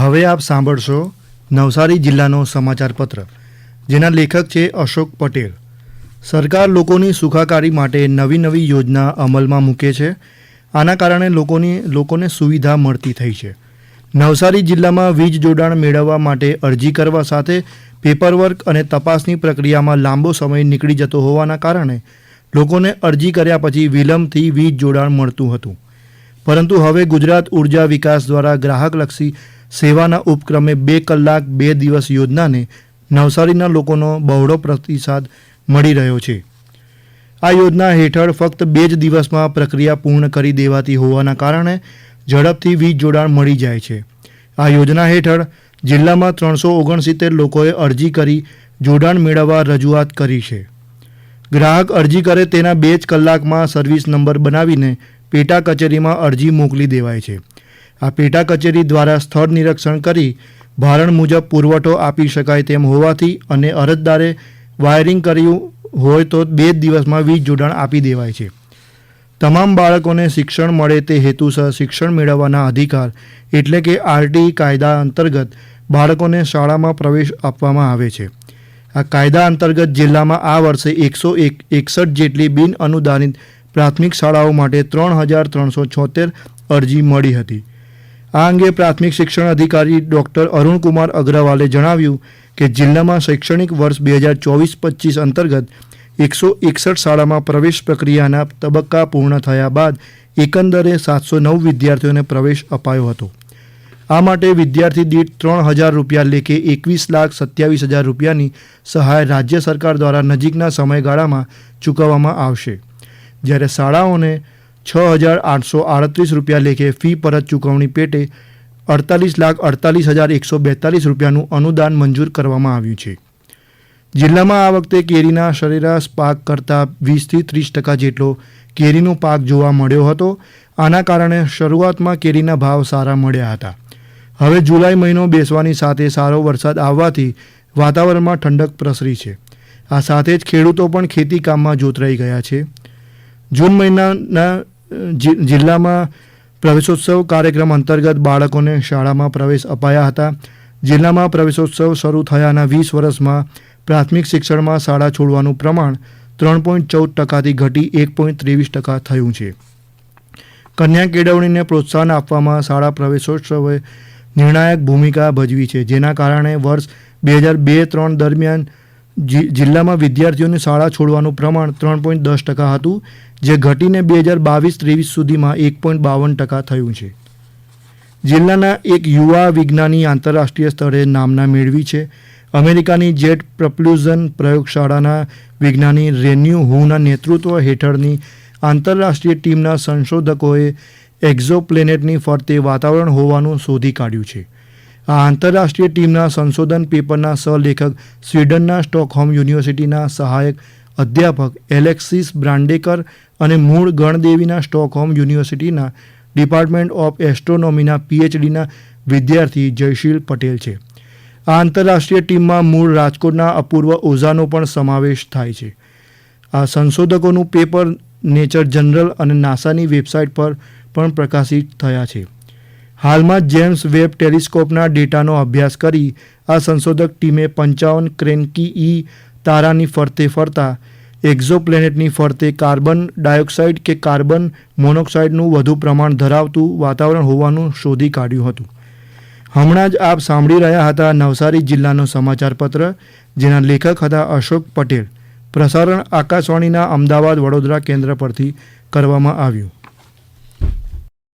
હવે આપ સાંભળશો નવસારી જિલ્લાનો સમાચાર પત્ર, જેના લેખક છે અશોક પટેલ. સરકાર લોકોની સુખાકારી માટે નવી નવી યોજના અમલમાં મૂકે છે. આના કારણે લોકોને સુવિધા મળતી થઈ છે. નવસારી જિલ્લામાં વીજ જોડાણ મેળવવા માટે અરજી કરવા સાથે પેપરવર્ક અને તપાસની પ્રક્રિયામાં લાંબો સમય નીકળી જતો હોવાના કારણે લોકોને અરજી કર્યા પછી વિલંબથી વીજ જોડાણ મળતું હતું. પરંતુ હવે ગુજરાત ઉર્જા વિકાસ દ્વારા ગ્રાહકલક્ષી સેવાના ઉપક્રમે 2 કલાક 2 દિવસ યોજનાને નવસારીના લોકોનો બહોળો પ્રતિસાદ મળી રહ્યો છે. આ યોજના હેઠળ ફક્ત 2 જ દિવસમાં પ્રક્રિયા પૂર્ણ કરી દેવાતી હોવાના કારણે ઝડપથી વીજ જોડાણ મળી જાય છે. આ યોજના હેઠળ જિલ્લામાં 369 લોકોએ અરજી કરી જોડાણ મેળવવા રજૂઆત કરી છે. ગ્રાહક અરજી કરે તેના 2 જ કલાકમાં સર્વિસ નંબર બનાવીને પેટા કચેરીમાં અરજી મોકલી દેવાય છે. આ પેટા કચેરી દ્વારા સ્થળ નિરીક્ષણ કરી ભારણ મુજબ પુરવઠો આપી શકાય તેમ હોવાથી અને અરજદારે વાયરિંગ કર્યું હોય તો 2 દિવસમાં વીજ જોડાણ આપી દેવાય છે. તમામ બાળકોને શિક્ષણ મળે તે હેતુસર શિક્ષણ મેળવવાના અધિકાર એટલે કે આરટી કાયદા અંતર્ગત બાળકોને શાળામાં પ્રવેશ આપવામાં આવે છે. આ કાયદા અંતર્ગત જિલ્લામાં આ વર્ષે 161 જેટલી બિન અનુદાનિત પ્રાથમિક શાળાઓ માટે 3,376 અરજી મળી હતી. આ અંગે પ્રાથમિક શિક્ષણ અધિકારી ડૉક્ટર અરુણકુમાર અગ્રવાલે જણાવ્યું કે જિલ્લામાં શૈક્ષણિક વર્ષ 2024-25 અંતર્ગત 161 શાળામાં પ્રવેશ પ્રક્રિયાના તબક્કા પૂર્ણ થયા બાદ એકંદરે 709 વિદ્યાર્થીઓને પ્રવેશ અપાયો હતો. આ માટે વિદ્યાર્થી દીઠ 3,000 રૂપિયા લેખે 21,27,000 રૂપિયાની સહાય રાજ્ય સરકાર દ્વારા નજીકના સમયગાળામાં ચૂકવવામાં આવશે, જ્યારે શાળાઓને 6,838 રૂપિયા લેખે ફી પરત ચૂકવણી પેટે 48,48,142 રૂપિયાનું અનુદાન મંજૂર કરવામાં આવ્યું છે. જિલ્લામાં આ વખતે કેરીના સરેરાશ પાક કરતાં 20-30% જેટલો કેરીનો પાક જોવા મળ્યો હતો. આના કારણે શરૂઆતમાં કેરીના ભાવ સારા મળ્યા હતા. હવે જુલાઈ મહિનો બેસવાની સાથે સારો વરસાદ આવવાથી વાતાવરણમાં ઠંડક પ્રસરી છે. આ સાથે જ ખેડૂતો પણ ખેતી કામમાં જોતરાઈ ગયા છે. જૂન મહિનાના જિલ્લામાં પ્રવેશોત્સવ કાર્યક્રમ અંતર્ગત બાળકોને શાળામાં પ્રવેશ અપાયા હતા. જિલ્લામાં પ્રવેશોત્સવ શરૂ થયાના 20 વર્ષમાં પ્રાથમિક શિક્ષણમાં શાળા છોડવાનું પ્રમાણ 3.14%થી ઘટી 1.23% થયું છે. કન્યા કેળવણીને પ્રોત્સાહન આપવામાં શાળા પ્રવેશોત્સવે નિર્ણાયક ભૂમિકા ભજવી છે, જેના કારણે વર્ષ 2002-3 દરમિયાન જિલ્લામાં વિદ્યાર્થીઓની શાળા છોડવાનું પ્રમાણ 3.10% હતું, જે ઘટીને 2022-23 સુધીમાં 1.52% થયું છે. જિલ્લાના એક યુવા વિજ્ઞાની આંતરરાષ્ટ્રીય સ્તરે નામના મેળવી છે. અમેરિકાની જેટ પ્રપ્યુઝન પ્રયોગશાળાના વિજ્ઞાની રેન્યુ હુના નેતૃત્વ હેઠળની આંતરરાષ્ટ્રીય ટીમના સંશોધકોએ એક્ઝોપ્લેનેટની ફરતે વાતાવરણ હોવાનું શોધી કાઢ્યું છે. આ આંતરરાષ્ટ્રીય ટીમના સંશોધન પેપરના સહલેખક સ્વીડનના સ્ટોકહોમ યુનિવર્સિટીના સહાયક અધ્યાપક એલેક્સિસ બ્રાન્ડેકર અને મૂળ ગણદેવીના સ્ટોકહોમ યુનિવર્સિટીના ડિપાર્ટમેન્ટ ઓફ એસ્ટ્રોનોમીના પીએચડીના વિદ્યાર્થી જયશીલ પટેલ છે. આ આંતરરાષ્ટ્રીય ટીમમાં મૂળ રાજકોટના અપૂર્વ ઓઝાનો પણ સમાવેશ થાય છે. આ સંશોધકોનું પેપર નેચર જનરલ અને નાસાની વેબસાઇટ પર પણ પ્રકાશિત થયા છે. હાલમાં જેમ્સ વેબ ટેલિસ્કોપના ડેટાનો અભ્યાસ કરી આ સંશોધક ટીમે 55 ક્રેન્કી તારાની ફરતે ફરતા એક્ઝોપ્લેનેટની ફરતે કાર્બન ડાયોક્સાઇડ કે કાર્બન મોનોક્સાઇડનું વધુ પ્રમાણ ધરાવતું વાતાવરણ હોવાનું શોધી કાઢ્યું હતું. હમણાં જ આપ સાંભળી રહ્યા હતા નવસારી જિલ્લાનો સમાચાર પત્ર, જેના લેખક હતા અશોક પટેલ. પ્રસારણ આકાશવાણીના અમદાવાદ વડોદરા કેન્દ્ર પરથી કરવામાં આવ્યું.